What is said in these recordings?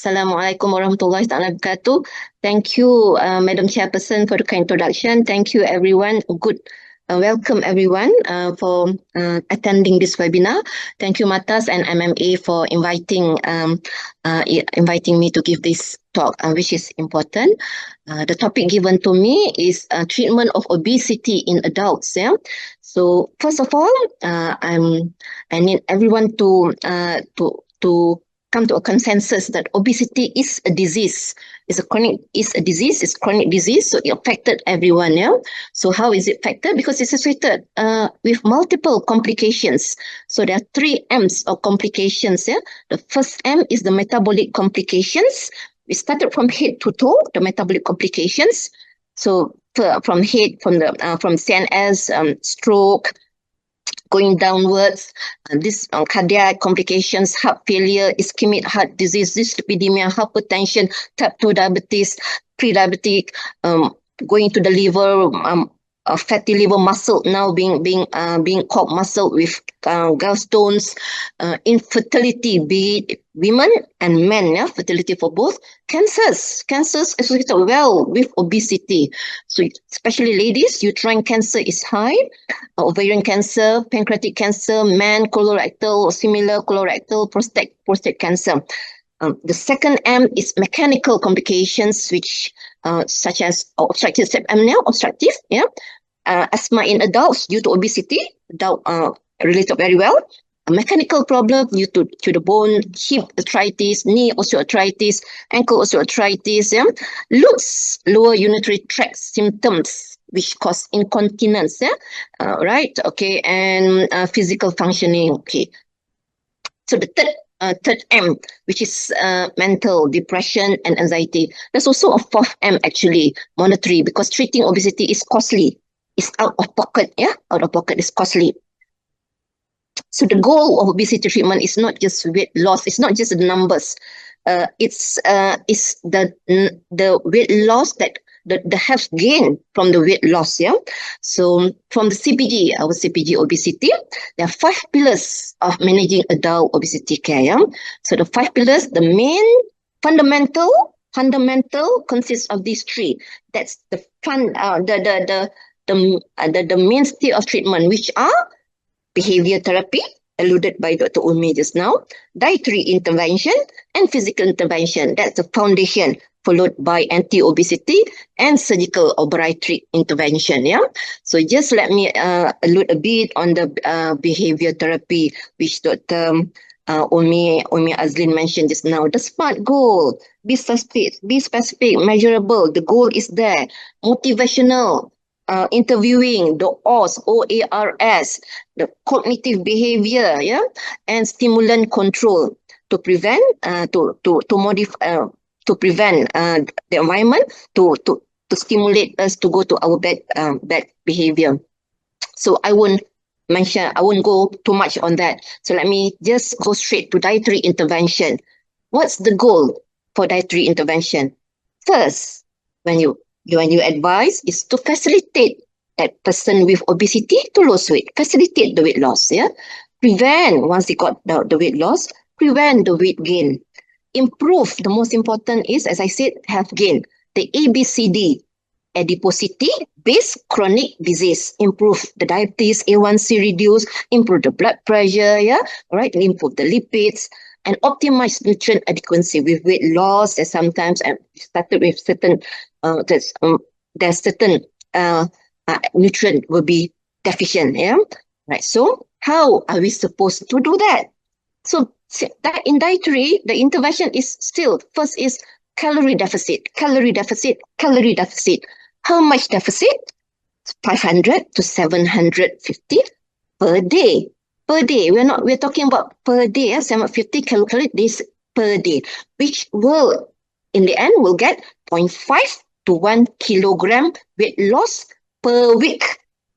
Assalamualaikum warahmatullahi wabarakatuh. Thank you, Madam Chairperson, for the kind introduction. Thank you, everyone. Welcome, everyone, for attending this webinar. Thank you, Matas and MMA, for inviting me to give this talk, which is important. The topic given to me is treatment of obesity in adults. Yeah. So first of all, I need everyone to come to a consensus that obesity is a disease. It's a chronic disease, so it affected everyone. Yeah. So how is it affected? Because it's associated with multiple complications. So there are 3 M's of complications. Yeah. The first M is the metabolic complications. We started from head to toe, the metabolic complications. So from CNS, stroke, going downwards, this cardiac complications, heart failure, ischemic heart disease, dyslipidemia, hypertension, type 2 diabetes, pre-diabetic, going to the liver, fatty liver muscle now being called muscle with gallstones, infertility, be it women and men, yeah, fertility for both, cancers associated well with obesity. So especially ladies, uterine cancer is high, ovarian cancer, pancreatic cancer, man, colorectal, similar colorectal, prostate cancer. The second M is mechanical complications, which such as obstructive sleep apnea, asthma in adults due to obesity, related very well. A mechanical problem due to the bone, hip arthritis, knee osteoarthritis, ankle osteoarthritis, lower urinary tract symptoms, which cause incontinence, right? Okay, and physical functioning. Okay, so the third M, which is mental, depression and anxiety. There's also a 4th M, actually, monetary, because treating obesity is costly. It's out of pocket, out of pocket is costly. So the goal of obesity treatment is not just weight loss. It's not just the numbers. It's the weight loss that the health gain from the weight loss. Yeah. So from the CPG, our CPG obesity, there are 5 pillars of managing adult obesity care. Yeah? So the 5 pillars, the main fundamental consists of these 3. That's the mainstay of treatment, which are behavior therapy, alluded by Dr. Umi just now, dietary intervention, and physical intervention. That's the foundation, followed by anti-obesity and surgical or bariatric intervention. Yeah. So just let me allude a bit on the behavior therapy, which Dr. Umi Azlin mentioned just now. The SMART goal: be specific, measurable. The goal is there. Motivational. Interviewing, the OARS, the cognitive behavior, and stimulant control to prevent, to prevent the environment to stimulate us to go to our bad behavior. So I won't go too much on that. So let me just go straight to dietary intervention. What's the goal for dietary intervention? First, when you advise is to facilitate that person with obesity to lose weight, facilitate the weight loss, prevent, once they got the weight loss, prevent the weight gain, improve. The most important is, as I said, health gain, the ABCD, adiposity based chronic disease, improve the diabetes, A1C reduce, improve the blood pressure, right, improve the lipids, and optimize nutrient adequacy with weight loss. That sometimes started with certain there's certain nutrient will be deficient, right? So how are we supposed to do that? So that in dietary, the intervention is still, first is calorie deficit. How much deficit? 500 to 750 per day. We're talking about per day, 750 kilocalories per day, which will, in the end, will get 0.5 to 1 kilogram weight loss per week.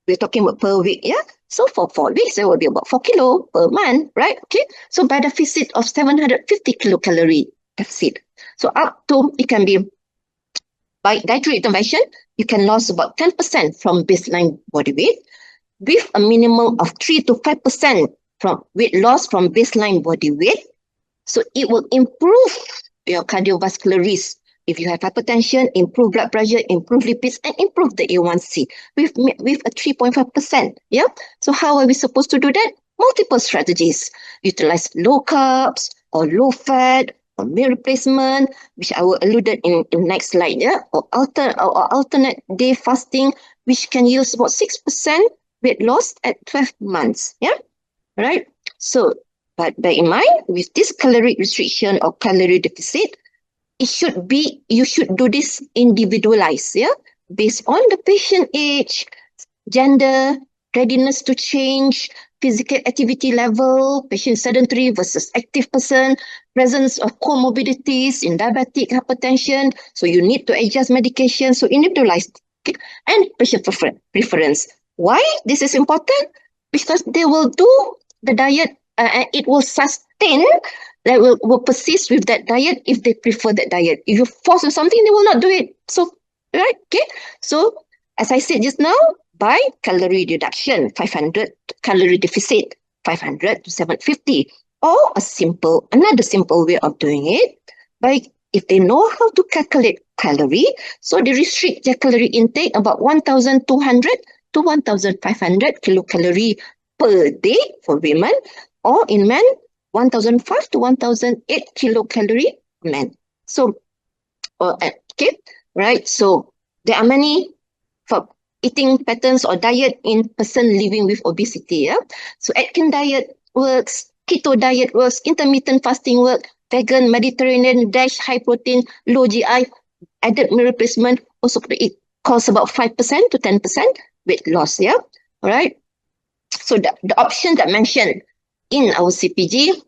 We're talking about per week, So for 4 weeks, there will be about 4 kilo per month, right? Okay. So by deficit of 750 kilocalorie deficit. So up to, it can be, by dietary intervention, you can lose about 10% from baseline body weight, with a minimum of 3 to 5% from weight loss from baseline body weight. So it will improve your cardiovascular risk. If you have hypertension, improve blood pressure, improve lipids, and improve the A1C with a 3.5%. Yeah. So how are we supposed to do that? Multiple strategies. Utilize low carbs or low fat or meal replacement, which I will allude in next slide. Yeah. Or alternate day fasting, which can yield about 6% weight loss at 12 months. Yeah. Right. So, but bear in mind, with this caloric restriction or calorie deficit, you should do this individualized, yeah, based on the patient age, gender, readiness to change, physical activity level, patient sedentary versus active person, presence of comorbidities in diabetic hypertension. So you need to adjust medication. So individualized, okay? And patient preference. Why this is important? Because they will do the diet and it will sustain, that will persist with that diet if they prefer that diet. If you force them something, they will not do it. So, right? Okay. So, as I said just now, by calorie reduction, 500, calorie deficit, 500 to 750, or another simple way of doing it, by if they know how to calculate calorie, so they restrict their calorie intake about 1,200 to 1,500 kilocalorie per day for women, or in men, 1,005 to 1,008 kilocalorie per man. So, okay, right? So there are many for eating patterns or diet in person living with obesity. Yeah? So Atkins diet works, keto diet works, intermittent fasting works, vegan, Mediterranean, DASH, high protein, low GI, added meal replacement, also it costs about 5% to 10% weight loss. Yeah, all right. So the option that mentioned in our CPG,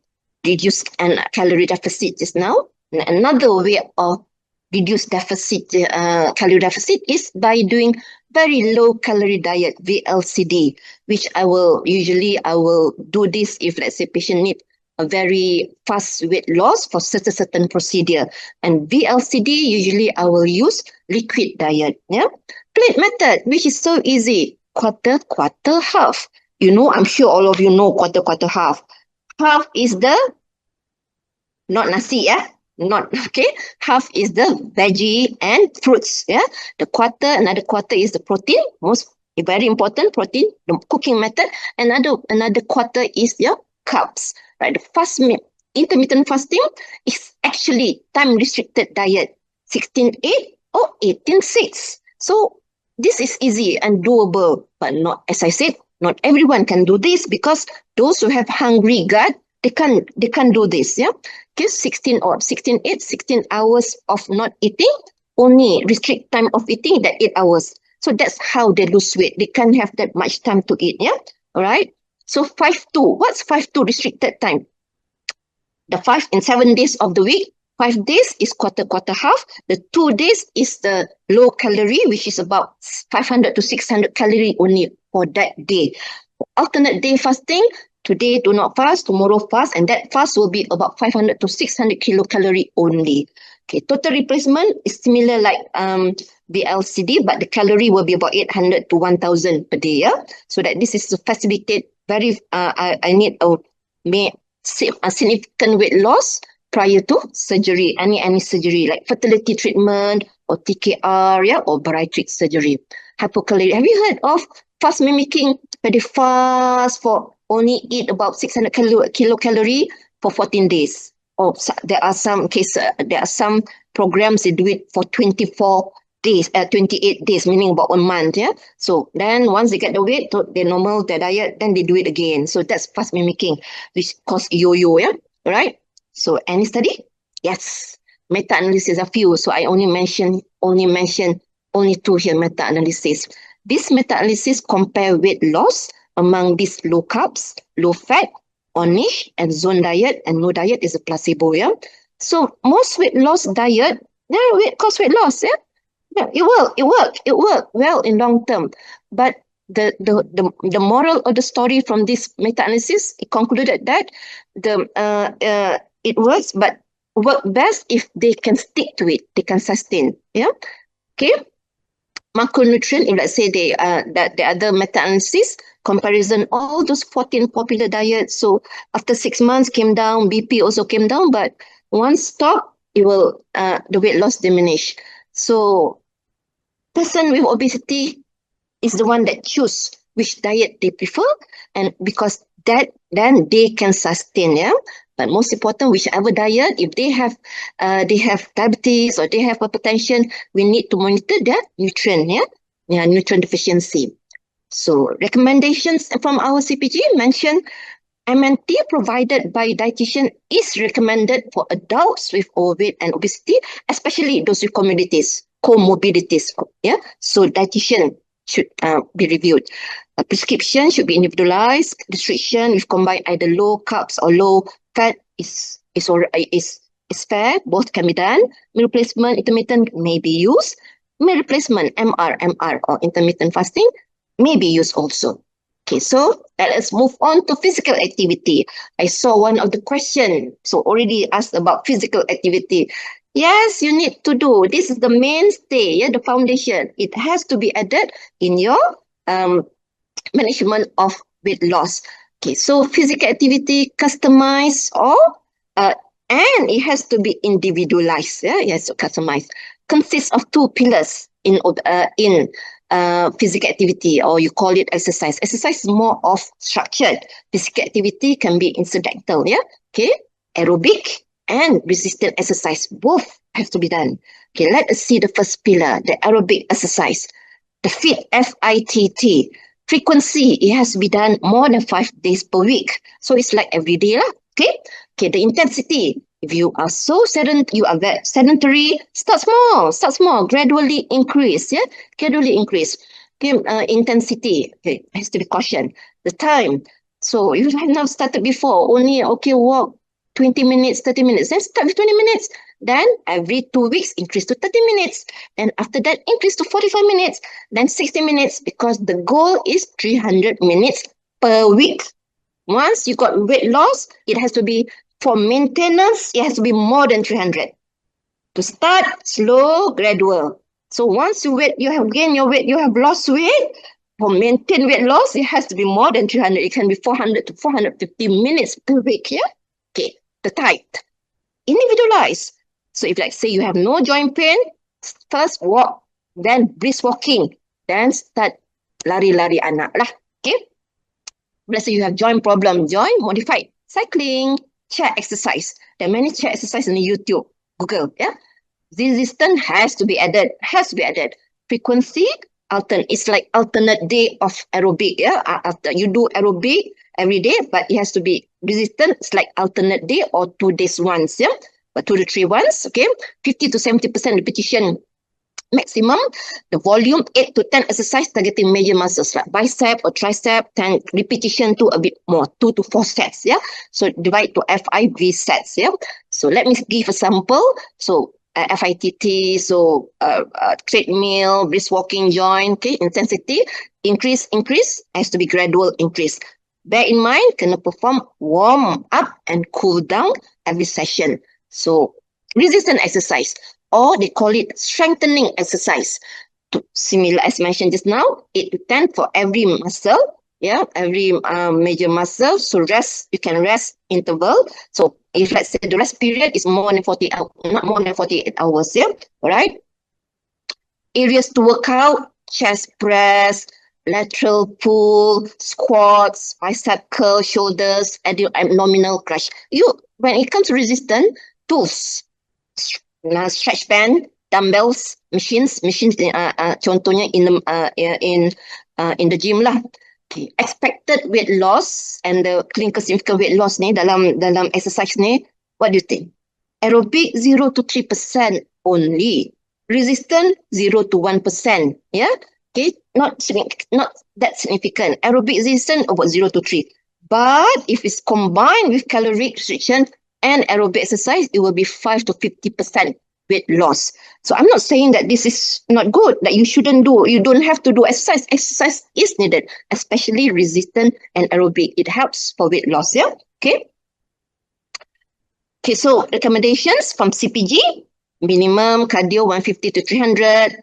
reduce and calorie deficit just now. Another way of reduce calorie deficit is by doing very low calorie diet, VLCD, which I will do this if, let's say, patient need a very fast weight loss for certain procedure. And VLCD, usually I will use liquid diet. Yeah, plate method, which is so easy. Quarter, half. You know, I'm sure all of you know quarter, half. Half is the, not nasi, yeah? Not, okay? Half is the veggie and fruits, yeah? Another quarter is the protein, very important protein, the cooking method. Another quarter is your carbs, right? The intermittent fasting is actually time-restricted diet, 16-8 or 18-6. So this is easy and doable, but not, as I said, not everyone can do this because those who have hungry gut, they can't do this. Yeah, okay, 16 hours of not eating, only restrict time of eating that 8 hours. So that's how they lose weight. They can't have that much time to eat. Yeah, all right. So 5-2. What's 5-2 restricted time? The 5 and 7 days of the week. 5 days is quarter, half. The 2 days is the low calorie, which is about 500 to 600 calorie only for that day. Alternate day fasting, today do not fast, tomorrow fast, and that fast will be about 500 to 600 kilocalorie only. Okay, total replacement is similar like VLCD, but the calorie will be about 800 to 1,000 per day. Yeah? So that this is to facilitate I need a significant weight loss prior to surgery, any surgery like fertility treatment or TKR, yeah, or bariatric surgery. Hypocalorie. Have you heard of fast mimicking, where they fast for only eat about 600 kilocalorie for 14 days? Or there are some programs they do it for 24 days, 28 days, meaning about 1 month. Yeah. So then once they get the weight, they normal their diet, then they do it again. So that's fast mimicking, which causes yo-yo. Yeah. Right. So any study? Yes. Meta-analysis a few. So I only mention 2 here, meta-analysis. This meta-analysis compare weight loss among these low carbs, low fat, or niche, and zone diet, and no diet is a placebo. Yeah. So most weight loss diet, cause weight loss. Yeah. Yeah, it worked well in long term. But the moral of the story from this meta-analysis, it concluded that it works, but work best if they can stick to it, they can sustain. Yeah. Okay. Macronutrient, if let's say the other meta-analysis comparison, all those 14 popular diets. So after 6 months came down, BP also came down, but once stop, the weight loss diminish. So person with obesity is the one that choose which diet they prefer, and because that then they can sustain, yeah. But most important, whichever diet, if they have diabetes or they have hypertension, we need to monitor their nutrient, nutrient deficiency. So recommendations from our CPG mention MNT provided by dietitian is recommended for adults with overweight and obesity, especially those with comorbidities. Yeah, so dietitian should be reviewed. A prescription should be individualized. Restriction with combined either low carbs or low fat is fair. Both can be done. Meal replacement, intermittent may be used. Meal replacement, MR, or intermittent fasting may be used also. Okay, so let us move on to physical activity. I saw one of the questions, so already asked about physical activity. Yes, you need to do. This is the mainstay, yeah, the foundation. It has to be added in your management of weight loss. Okay, so physical activity, customized and it has to be individualized. Yeah, it has to customize. Consists of two pillars in physical activity, or you call it exercise. Exercise is more of structured. Physical activity can be incidental. Yeah, okay, aerobic and resistant exercise both have to be done. Okay, let us see the first pillar, the aerobic exercise. The FIT, F-I-T-T. Frequency, it has to be done more than 5 days per week. So it's like every day, lah. Okay. Okay, the intensity. If you are sedentary, start small, gradually increase, yeah, gradually increase. Okay, intensity, okay, has to be cautioned. The time. So if you have not started before, only walk 20 minutes, 30 minutes, then start with 20 minutes. Then every 2 weeks, increase to 30 minutes. Then after that, increase to 45 minutes. Then 60 minutes, because the goal is 300 minutes per week. Once you got weight loss, it has to be, for maintenance, it has to be more than 300. To start, slow, gradual. So once you have gained your weight, you have lost weight, for maintain weight loss, it has to be more than 300. It can be 400 to 450 minutes per week, yeah? Okay, the type. Individualize. So if, like, say, you have no joint pain, first walk, then brisk walking, then start lari-lari anak lah. Okay? Let's say you have joint problem, joint modified cycling, chair exercise. There are many chair exercise on YouTube, Google, yeah? Resistance has to be added, Frequency, it's like alternate day of aerobic, yeah? After you do aerobic every day, but it has to be resistant. It's like alternate day or 2 days once, yeah? But 2 to 3 once, okay? 50 to 70% repetition maximum. The volume, 8 to 10 exercise targeting major muscles like bicep or tricep, 10 repetition to a bit more, 2 to 4 sets, yeah? So divide to FIV sets, yeah? So let me give a sample. So FITT, so treadmill, brisk walking, joint, okay, intensity, increase, has to be gradual increase. Bear in mind, can perform warm up and cool down every session. So resistant exercise, or they call it strengthening exercise. Similar as mentioned just now, 8 to 10 for every muscle, yeah, every major muscle. So you can rest interval. So if, let's say, the rest period is more than 40 hours, not more than 48 hours, yeah, all right? Areas to work out, chest press, lateral pull, squats, bicep curl, shoulders, abdominal crush. When it comes to resistance, tools, stretch band, dumbbells, machines, contohnya in the gym lah. Okay. Expected weight loss and the clinical significant weight loss ni dalam exercise ni, what do you think? Aerobic 0 to 3% only. Resistant 0 to 1%. Yeah? Okay, not that significant. Aerobic resistance about 0 to 3. But if it's combined with caloric restriction and aerobic exercise, it will be 5 to 50% weight loss. So I'm not saying that this is not good, that you shouldn't do, you don't have to do exercise. Exercise is needed, especially resistant and aerobic. It helps for weight loss, yeah? Okay. Okay, so recommendations from CPG, minimum cardio 150 to 300.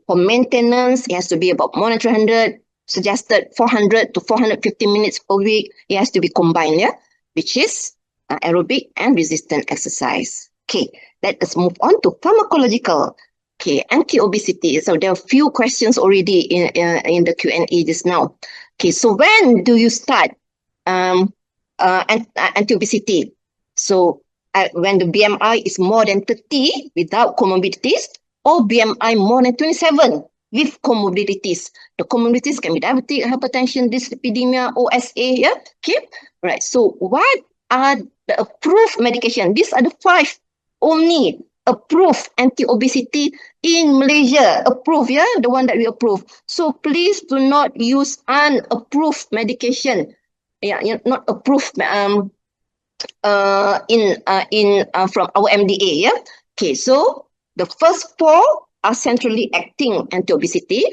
For maintenance, it has to be about more than 300. Suggested 400 to 450 minutes per week. It has to be combined, yeah? Which is aerobic and resistant exercise. Okay, Let us move on to pharmacological. Okay, anti-obesity. So there are few questions already in the Q&A just now. Okay, so when do you start anti-obesity? So when the BMI is more than 30 without comorbidities, or BMI more than 27 with comorbidities. The comorbidities can be diabetic, hypertension, dyslipidemia, OSA. Yeah, okay. Right. So what are the approved medication? These are the 5 only approved anti-obesity in Malaysia. Approved, yeah, the one that we approve. So please do not use unapproved medication. Yeah, not approved from our MDA. Yeah. Okay, so the first 4 are centrally acting anti-obesity.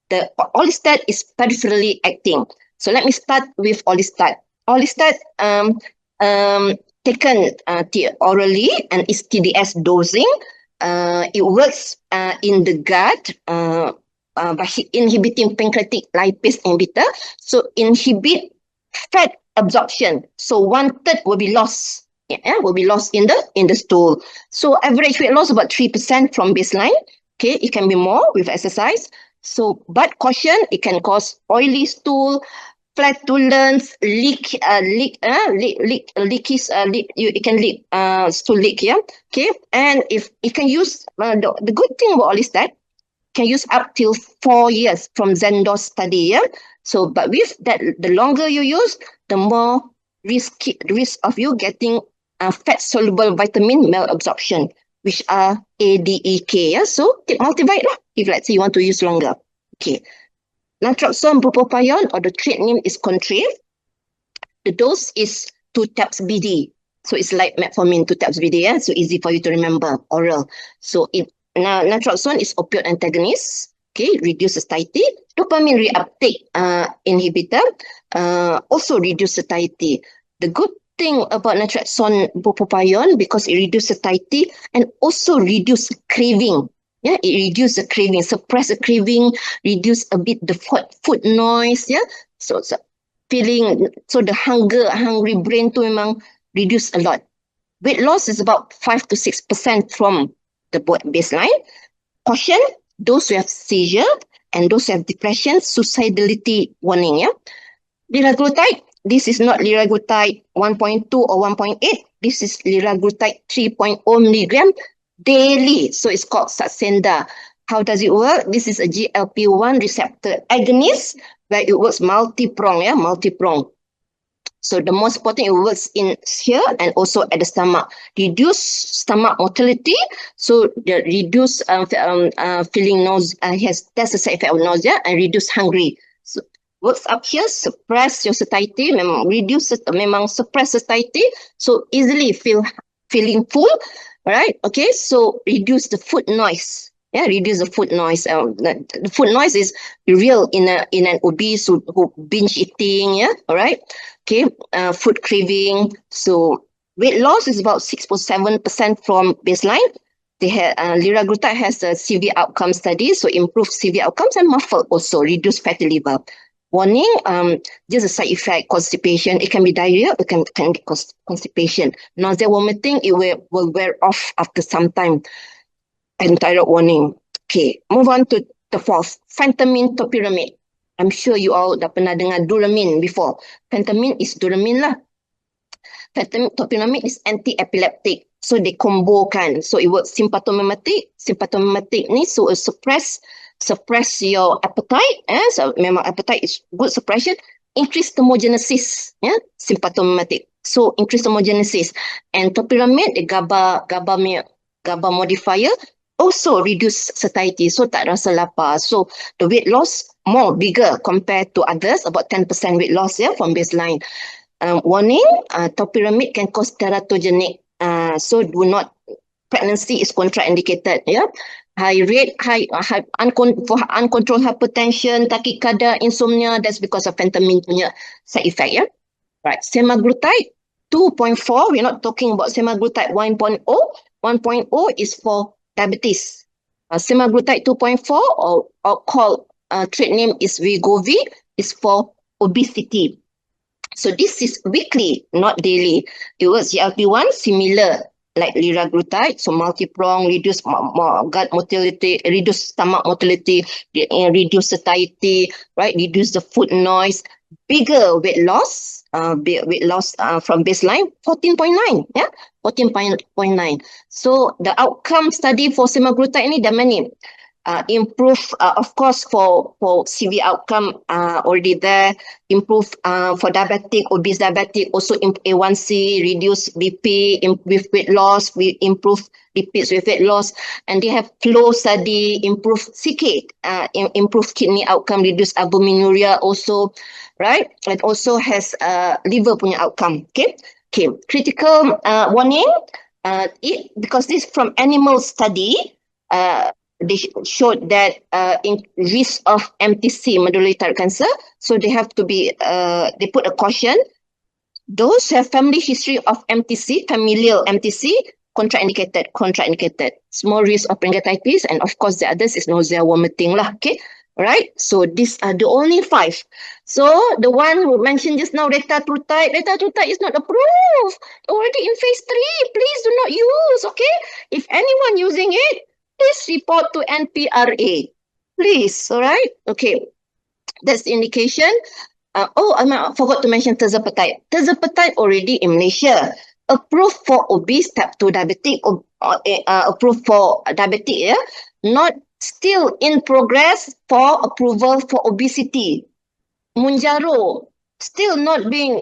The Orlistat is peripherally acting. So let me start with Orlistat. Orlistat taken orally and is TDS dosing. It works in the gut by inhibiting pancreatic lipase inhibitor. So inhibit fat absorption. So 1/3 will be lost. Yeah, will be lost in the stool. So average weight loss about 3% from baseline. Okay, it can be more with exercise. So, but caution, it can cause oily stool, flatulence, leak, it can leak, stool leak. Yeah. Okay, and if it can use the good thing about all is that can use up till 4 years from Zendor study. Yeah. So, but with that, the longer you use, the more risk of you getting fat soluble vitamin malabsorption, which are ADEK. Yeah. So take multivite lah, if let's say you want to use longer. Okay. Naltrexone bupropion, or the trade name is Contrave. The dose is 2 tabs BD. So it's like metformin, 2 tabs BD. Yeah? So easy for you to remember, oral. So naltrexone is opioid antagonist. Okay, reduce satiety. Dopamine reuptake inhibitor also reduce satiety. The good thing about naltrexone bupropion, because it reduces satiety and also reduce craving. Yeah, it reduce the craving, suppress the craving, reduce a bit the food noise. Yeah, so feeling, so the hungry brain to memang reduce a lot. Weight loss is about 5 to 6% from the baseline. Caution, those who have seizure and those who have depression, suicidality warning. Yeah, liraglutide. This is not liraglutide 1.2 or 1.8. This is liraglutide 3.0 milligram daily. So it's called Saxenda. How does it work? This is a GLP-1 receptor agonist where it works multi-prong. Yeah, multi-prong. So the most important, it works in here and also at the stomach. Reduce stomach motility. So the reduce feeling nausea, that's the side effect of nausea, and reduce hungry. So works up here, suppress your satiety, memang suppress satiety. So easily feeling full. All right. Okay. So reduce the food noise. Yeah, reduce the food noise. The food noise is real in an obese who binge eating. Yeah. All right. Okay. Food craving. So weight loss is about 6.7% from baseline. They had liraglutide has a CV outcome study, so improve CV outcomes, and muffle also reduce fatty liver. Warning, just a side effect, constipation. It can be diarrhea, it can be constipation. Nausea, vomiting, it will wear off after some time. And thyroid warning. Okay, move on to the 4th, phentermine topiramate. I'm sure you all dah pernah dengar Duramin before. Phentermine is Duramin lah. Phentermine topiramate is anti-epileptic. So they combokan. So it works sympathomimetic. Sympathomimetic ni so suppress your appetite. So memang appetite is good suppression. Increase thermogenesis. Yeah, sympathomimetic. So increase thermogenesis. And topiramate, the GABA modifier, also reduce satiety. So tak rasa lapar. So the weight loss more bigger compared to others, about 10% weight loss, yeah, from baseline. Warning, topiramate can cause teratogenic. So do not, pregnancy is contraindicated. Yeah, for uncontrolled hypertension, tachycardia, insomnia. That's because of phentermine punya side effect. Yeah, right. Semaglutide 2.4. We're not talking about semaglutide 1.0. 1.0 is for diabetes. Semaglutide 2.4 or called trade name is Wegovy, is for obesity. So this is weekly, not daily. It was GLP-1, similar like liraglutide, so multi-prong, reduce gut motility, reduce stomach motility, reduce satiety, right? Reduce the food noise, bigger weight loss, weight loss from baseline, 14.9, yeah, 14.9. So the outcome study for semaglutide ni dah many. Improve, of course, for CV outcome already there. Improve for diabetic, obese diabetic, also A1C, reduce BP with weight loss, we improve lipids with weight loss, and they have flow study, improve CK, improve kidney outcome, reduce albuminuria also, right? And also has liver punya outcome. Okay, critical warning. Because this from animal study. They showed that in risk of MTC, medullary thyroid cancer. So they have to be, they put a caution. Those who have family history of MTC, familial MTC, contraindicated. Small risk of pancreatitis, and of course the others is nausea, vomiting lah. Okay, right? So these are the only 5. So the one who mentioned just now, retatrutide is not approved. Already in phase 3. Please do not use. Okay, if anyone using it, please report to NPRA. Please, all right? Okay, that's the indication. I forgot to mention tirzepatide. Tirzepatide already in Malaysia. Approved for obese type 2 diabetic, approved for diabetic, yeah? Not still in progress for approval for obesity. Mounjaro, still not being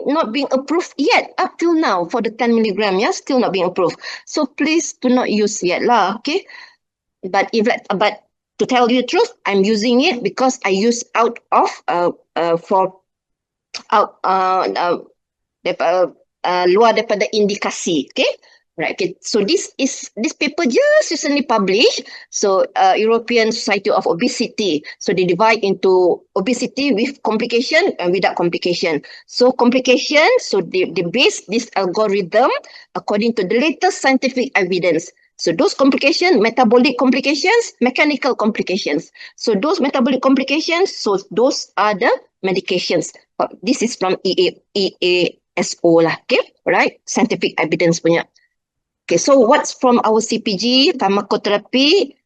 approved yet up till now for the 10 milligram, yeah? Still not being approved. So please do not use yet lah, okay? But to tell you the truth, I'm using it because I use out of luar daripada indikasi. Okay, right? Okay. So this paper just recently published. So European Society of Obesity. So they divide into obesity with complication and without complication. So complication. So they base this algorithm according to the latest scientific evidence. So those complications, metabolic complications, mechanical complications. So those metabolic complications, so those are the medications. This is from EASO lah, okay? Right? Scientific evidence punya. Okay, so what's from our CPG? Pharmacotherapy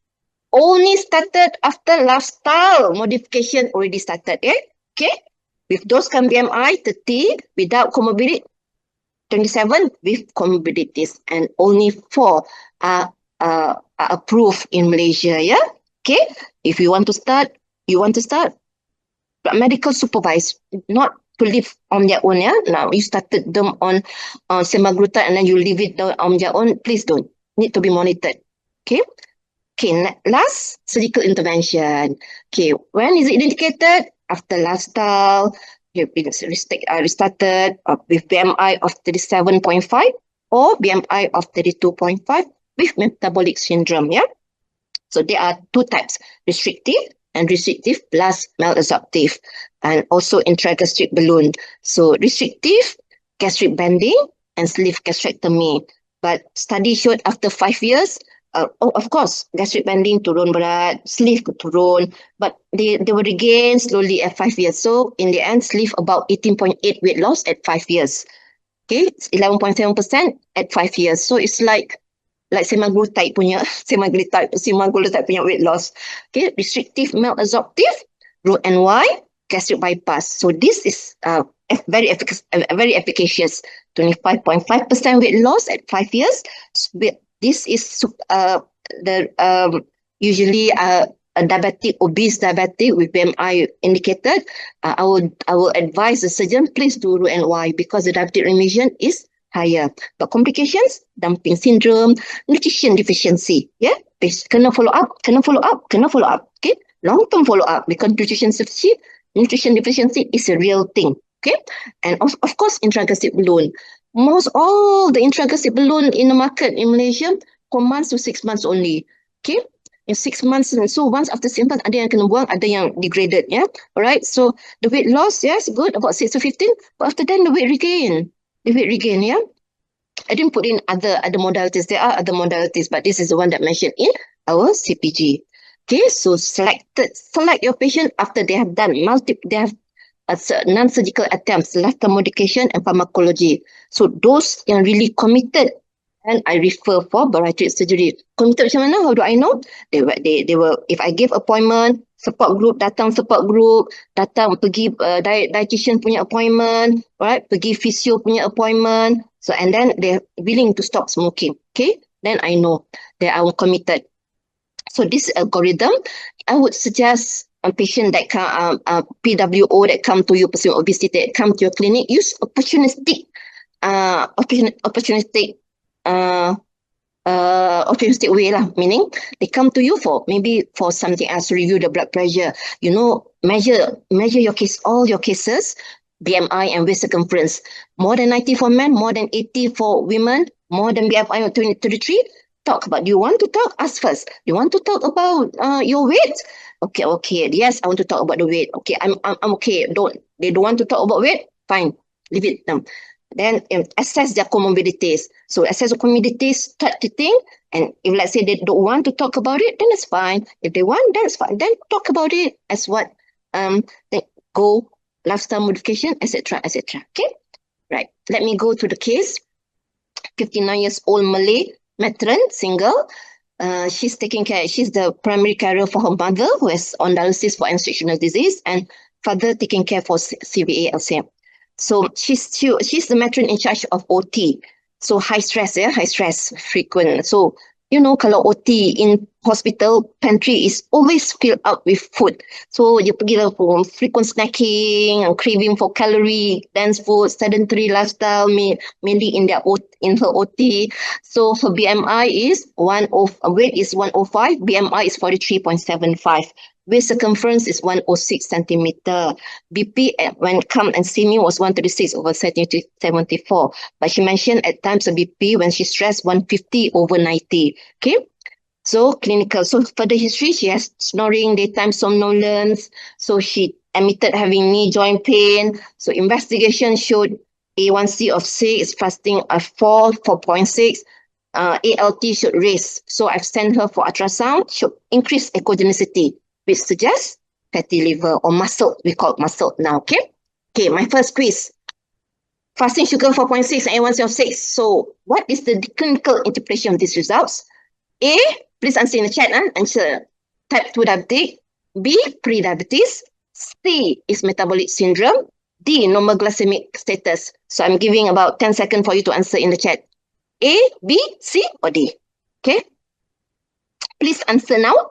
only started after lifestyle modification already started, okay? With those can BMI 30, without comorbidity 27 with comorbidities, and only 4 are approved in Malaysia. Yeah, okay. If you want to start, medical supervised, not to live on their own. Yeah, now you started them on semaglutide and then you leave it on their own. Please don't. Need to be monitored. Okay. Okay. Last, surgical intervention. Okay. When is it indicated? After lifestyle. You've been restarted with BMI of 37.5 or BMI of 32.5 with metabolic syndrome. Yeah. So there are 2 types: restrictive and restrictive plus malabsorptive, and also intragastric balloon. So restrictive, gastric banding and sleeve gastrectomy. But study showed after 5 years, of course, gastric banding turun berat, sleeve turun, but they will regain slowly at 5 years. So in the end, sleeve about 18.8 weight loss at 5 years. Okay, 11.7% at 5 years. So it's like semaglutide punya weight loss. Okay, restrictive malabsorptive, Roux-en-Y, gastric bypass. So this is very efficacious. 25.5% weight loss at 5 years. This is usually a obese diabetic with BMI indicated. I will advise the surgeon, please do Roux-en-Y because the diabetic remission is higher. But complications, dumping syndrome, nutrition deficiency. Yeah, kena follow up. Okay, long-term follow up because nutrition deficiency is a real thing. Okay, and of course, intragastric balloon. Most all the intragastric balloon in the market in Malaysia, 4 months to 6 months only. Okay, in 6 months, so once after 6 months, ada yang kena buang, ada yang degraded. Yeah, alright. So the weight loss, yes, good, about 6 to 15, but after then the weight regain. Yeah. I didn't put in other modalities. There are other modalities, but this is the one that mentioned in our CPG. Okay, so select your patient after they have done non-surgical attempts, lifestyle modification and pharmacology. So those yang really committed and I refer for bariatric surgery. Committed macam mana? How do I know? They will, if I give appointment, support group datang, pergi dietitian punya appointment, right? Pergi physio punya appointment. So and then they're willing to stop smoking. Okay, then I know they are committed. So this algorithm, I would suggest a patient that come, PWO that come to you, person with obesity that come to your clinic, use opportunistic way lah, meaning they come to you for maybe for something else, review the blood pressure, measure your case, all your cases, BMI and waist circumference, more than 90 for men, more than 80 for women, more than BMI of 33. Talk about, do you want to talk? Ask first. Do you want to talk about your weight? Okay. Yes, I want to talk about the weight. Okay, I'm okay. They don't want to talk about weight? Fine, leave it them. Then assess their comorbidities. So assess the comorbidities, start to think, and if let's say they don't want to talk about it, then it's fine. If they want, then it's fine. Then talk about it as what then go lifestyle modification, etc. Okay, right. Let me go to the case. 59 years old Malay matron, single. She's taking care. She's the primary carer for her mother, who is on dialysis for end-stage disease, and father taking care for CVA LCM. So she's the matron in charge of OT. So high stress, frequent. So kalau OT in hospital, pantry is always filled up with food. So you pergi lah for frequent snacking, craving for calorie dense food, sedentary lifestyle, mainly in her OT. So her BMI is weight is 105, BMI is 43.75. Waist circumference is 106 centimeter. BP when come and see me was 136/74. But she mentioned at times the BP when she stressed 150/90. Okay. So clinical. So for the history, she has snoring, daytime somnolence. So she admitted having knee joint pain. So investigation showed A1C of 6, fasting of 4.6. ALT should raise. So I've sent her for ultrasound, should increase echogenicity, which suggests fatty liver or muscle. We call it muscle now, okay? Okay, my first quiz. Fasting sugar 4.6 and A1C of 6. So what is the clinical interpretation of these results? A, please answer in the chat. Answer type 2 diabetic. B, pre-diabetes. C is metabolic syndrome. D, normal glycemic status. So I'm giving about 10 seconds for you to answer in the chat. A, B, C, or D. Okay? Please answer now.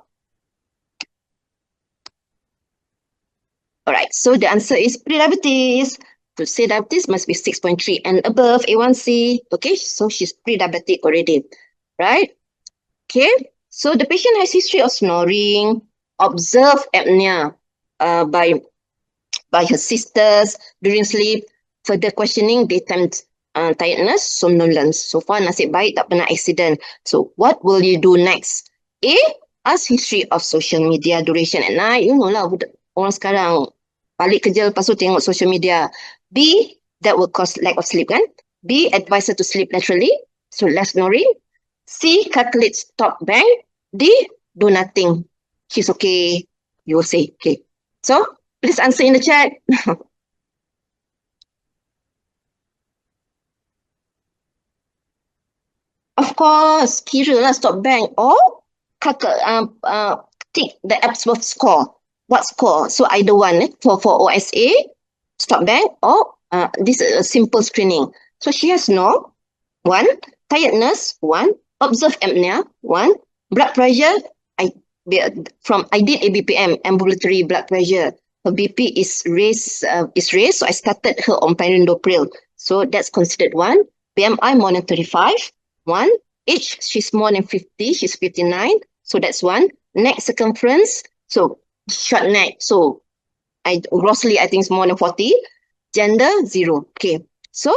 All right, so the answer is pre-diabetes. To say diabetes must be 6.3 and above A1C. Okay, so she's pre-diabetic already, right? Okay, so the patient has history of snoring, observed apnea by her sisters during sleep, further questioning, daytime tiredness, somnolence. So far, nasib baik tak pernah accident. So what will you do next? A, ask history of social media duration at night. You know lah, orang sekarang balik kerja lepas tu tengok social media. B, that will cause lack of sleep kan? B, advise her to sleep naturally, so less snoring. C, calculate stop bang. D, do nothing. She's okay. You will say, okay. So, please answer in the chat. Of course, kira lah stop bang or tick the Epworth score. What score? So either one for OSA, stop bang, or this is a simple screening. So she has no 1, tiredness 1, observed apnea 1, blood pressure. I did ABPM, ambulatory blood pressure. Her BP is raised, so I started her on perindopril. So that's considered 1. BMI more than 35, 1. Age, she's more than 50, she's 59, so that's 1. Neck circumference, so short neck, so grossly I think it's more than 40. Gender 0. Okay, so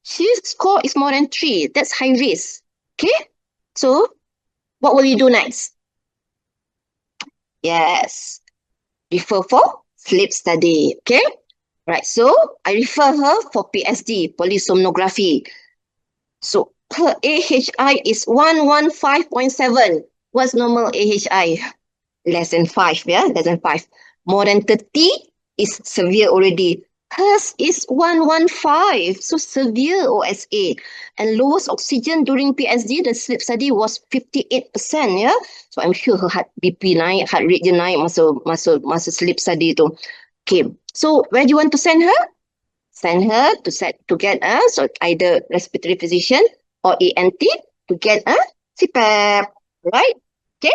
his score is more than 3. That's high risk. Okay, so what will you do next? Yes, refer for sleep study. Okay, right. So I refer her for PSD, polysomnography. So her AHI is 115.7. What's normal AHI? Less than 5, yeah, less than 5. More than 30 is severe already. Hers is 115, so severe OSA. And lowest oxygen during PSD, the sleep study was 58%, yeah. So I'm sure her heart BP naik, heart rate je naik masa sleep study tu. Okay, so where do you want to send her? Send her to get a so either respiratory physician or ENT to get a CPAP, right? Okay,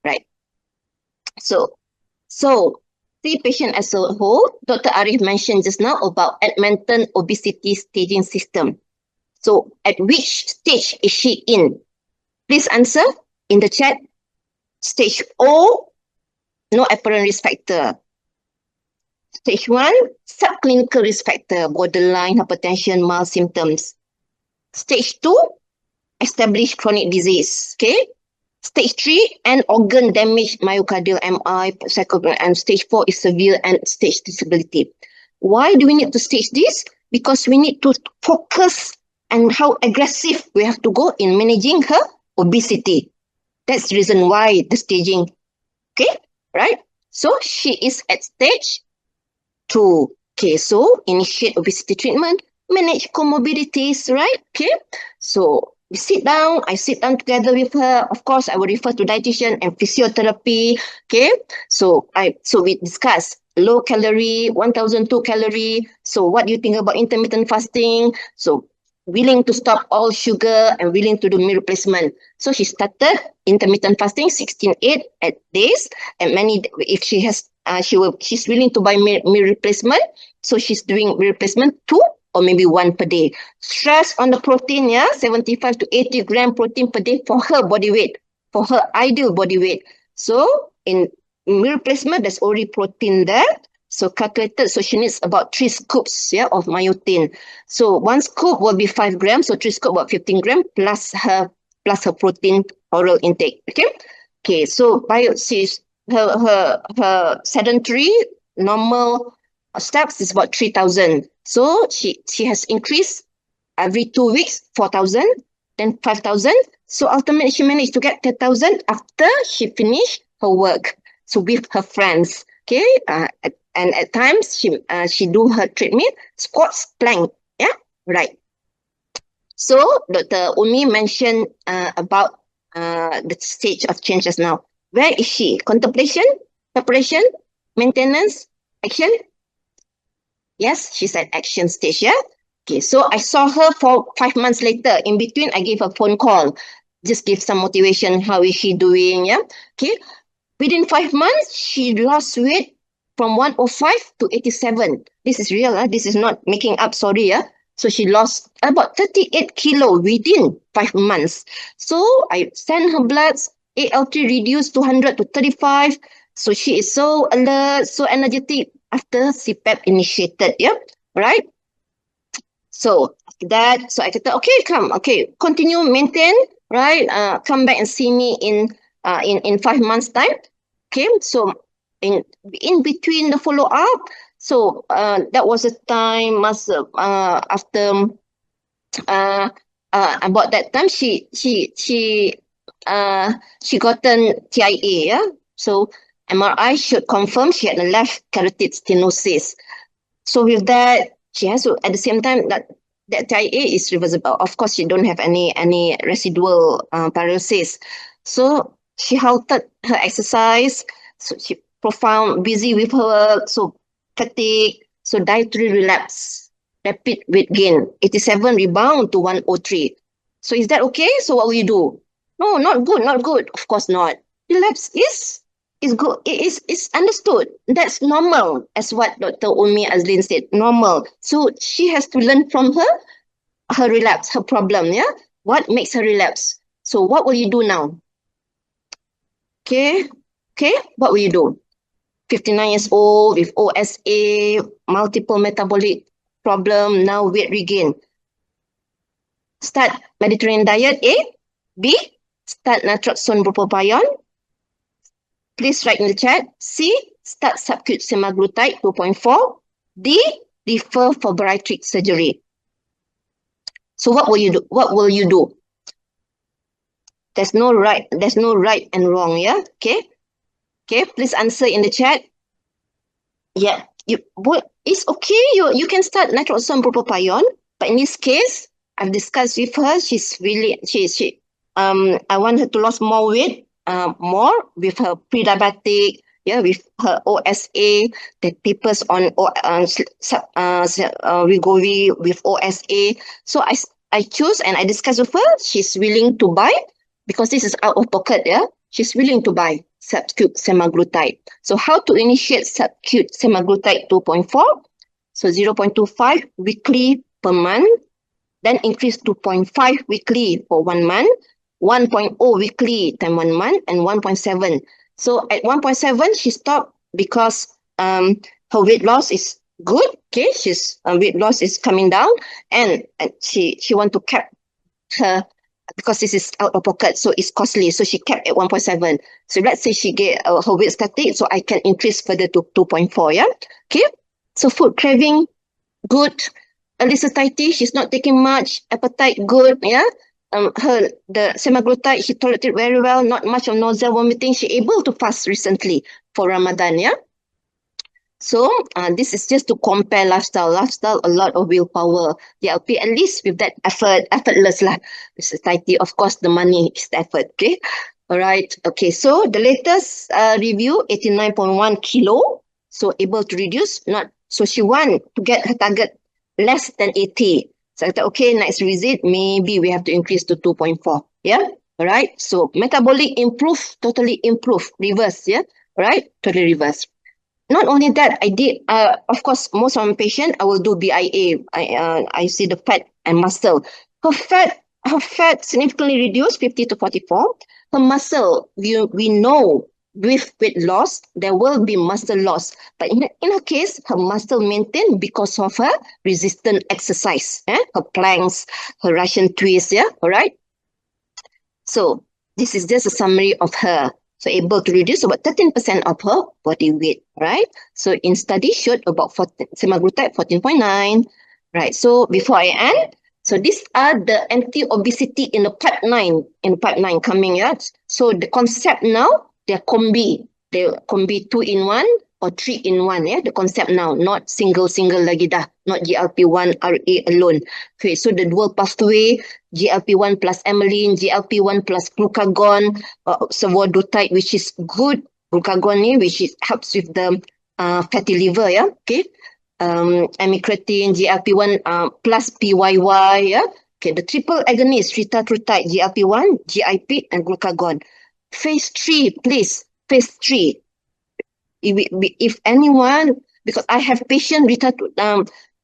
right. So see patient as a whole. Dr. Arif mentioned just now about Edmonton obesity staging system. So at which stage is she in? Please answer in the chat. Stage O, no apparent risk factor. Stage 1, subclinical risk factor, borderline hypertension, mild symptoms. Stage 2, established chronic disease. Okay. Stage 3, and organ damage, myocardial MI, and stage 4 is severe and stage disability. Why do we need to stage this? Because we need to focus on how aggressive we have to go in managing her obesity. That's the reason why the staging. Okay, right? So she is at stage 2. Okay, so initiate obesity treatment, manage comorbidities, right? Okay, so we sit down, I sit down together with her. Of course, I will refer to dietitian and physiotherapy. Okay, so we discuss low calorie, 1002 calorie. So what do you think about intermittent fasting? So willing to stop all sugar and willing to do meal replacement. So she started intermittent fasting 16/8 at days, and many if she has she's willing to buy meal replacement, so she's doing meal replacement 2 or maybe 1 per day. Stress on the protein, yeah, 75 to 80 gram protein per day for her body weight, for her ideal body weight. So in meal replacement, there's already protein there. So calculated, so she needs about 3 scoops, yeah, of myotin. So 1 scoop will be 5 grams, so 3 scoop about 15 grams plus her protein oral intake. Okay. So she's her sedentary normal steps is about 3,000. So she has increased every 2 weeks 4,000, then 5,000. So ultimately she managed to get 10,000 after she finished her work. So with her friends, okay, and at times she do her treadmill, squats, plank, yeah, right. So Dr. Umi mentioned about the stage of changes now. Where is she? Contemplation, preparation, maintenance, action? Yes, she's at action stage, yeah? Okay, so I saw her for 5 months later. In between, I gave her a phone call. Just give some motivation. How is she doing, yeah? Okay, within 5 months, she lost weight from 105 to 87. This is real, this is not making up, sorry, yeah? So she lost about 38 kilo within 5 months. So I sent her bloods, ALT reduced 200 to 35. So she is so alert, so energetic after CPAP initiated, yeah? Right? So that, so I said, okay, continue, maintain, right? Come back and see me in 5 months' time. Okay, so in between the follow up, so that was a time after about that time she gotten TIA, yeah. So MRI should confirm she had a left carotid stenosis. So with that, she has to at the same time that TIA is reversible. Of course, she don't have any residual paralysis. So she halted her exercise. So she profound busy with her work. So fatigue. So dietary relapse. Rapid weight gain. 87 rebound to 103. So is that okay? So what will you do? No, not good, not good. Of course not. Relapse is good. It's understood. That's normal, as what Dr. Umi Azlin said. Normal. So she has to learn from her relapse, her problem. Yeah. What makes her relapse? So what will you do now? Okay. What will you do? 59 years old with OSA, multiple metabolic problem, now weight regain. Start Mediterranean diet, A. B. Start naltrexone bupropion. Please write in the chat. C. Start subcutaneous semaglutide 2.4. D. Refer for bariatric surgery. So what will you do? What will you do? There's no right and wrong, yeah? Okay, please answer in the chat. Yeah, it's okay. You can start naltrexone propionate, but in this case, I've discussed with her. I want her to lose more weight, more with her pre-diabetic, yeah, with her OSA, the papers on Wegovy with OSA. So I choose and I discuss with her. She's willing to buy because this is out of pocket, yeah. She's willing to buy subcute semaglutide. So how to initiate subcute semaglutide 2.4? So 0.25 weekly per month, then increase to 0.5 weekly for 1 month, 1.0 weekly time 1 month, and 1.7. So at 1.7, she stopped because her weight loss is good. Okay, she's weight loss is coming down, and she want to cap her because this is out of pocket, so it's costly. So she kept at 1.7. So let's say she get her weight static, so I can increase further to 2.4. Yeah. Okay. So food craving, good. Early satiety, she's not taking much. Appetite, good. Yeah. The semaglutide, she tolerated very well. Not much of nausea, vomiting. She able to fast recently for Ramadan. Yeah. So this is just to compare lifestyle. Lifestyle, a lot of willpower. GLP, at least with that effortless lah. The society, of course, the money is the effort. Okay. All right. Okay. So the latest review, 89.1 kilo. So able to reduce. Not so she want to get her target less than 80. So I thought, okay, next visit, maybe we have to increase to 2.4. Yeah. All right. So metabolic improve, totally improve, reverse. Yeah. All right. Totally reverse. Not only that, I did, of course, most of my patient, I will do BIA. I see the fat and muscle. Her fat significantly reduced, 50 to 44. Her muscle, we know with weight loss, there will be muscle loss. But in her case, her muscle maintained because of her resistant exercise. Her planks, her Russian twist, yeah, all right? So this is just a summary of her. So able to reduce about 13% of her body weight, right? So in study showed about semaglutide 14.9, right? So before I end, so these are the anti-obesity in the part 9, coming, yeah? So the concept now, they're combi 2 in 1 or 3 in 1, yeah? The concept now, not single lagi dah, not GLP-1 RA alone. Okay, so the dual pathway, GLP-1 plus amylin, GLP-1 plus glucagon, survodutide, which is good, glucagon, which helps with the fatty liver, yeah, okay. Amycretin, GLP-1 plus PYY, yeah. Okay, the triple agonist, retatrutide, GLP-1, GIP, and glucagon. Phase 3, please, phase 3. If anyone, because I have patient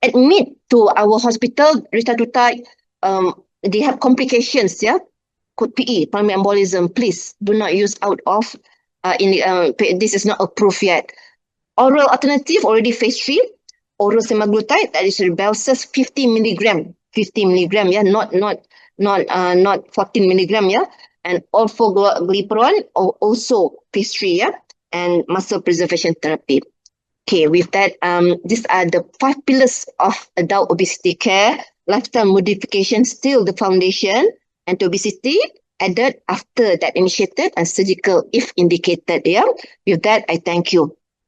admit to our hospital, retatrutide, they have complications, yeah, could PE, pulmonary embolism. Please do not use out of, this is not approved yet. Oral alternative, already phase 3, oral semaglutide, that is Rybelsus 50 milligram, yeah, not 14 milligram, yeah, and orforglipron, also phase 3, yeah, and muscle preservation therapy. Okay, with that, these are the 5 pillars of adult obesity care. Lifestyle modification still the foundation, and obesity added after that initiated, and surgical if indicated. Yeah, with that, I thank you.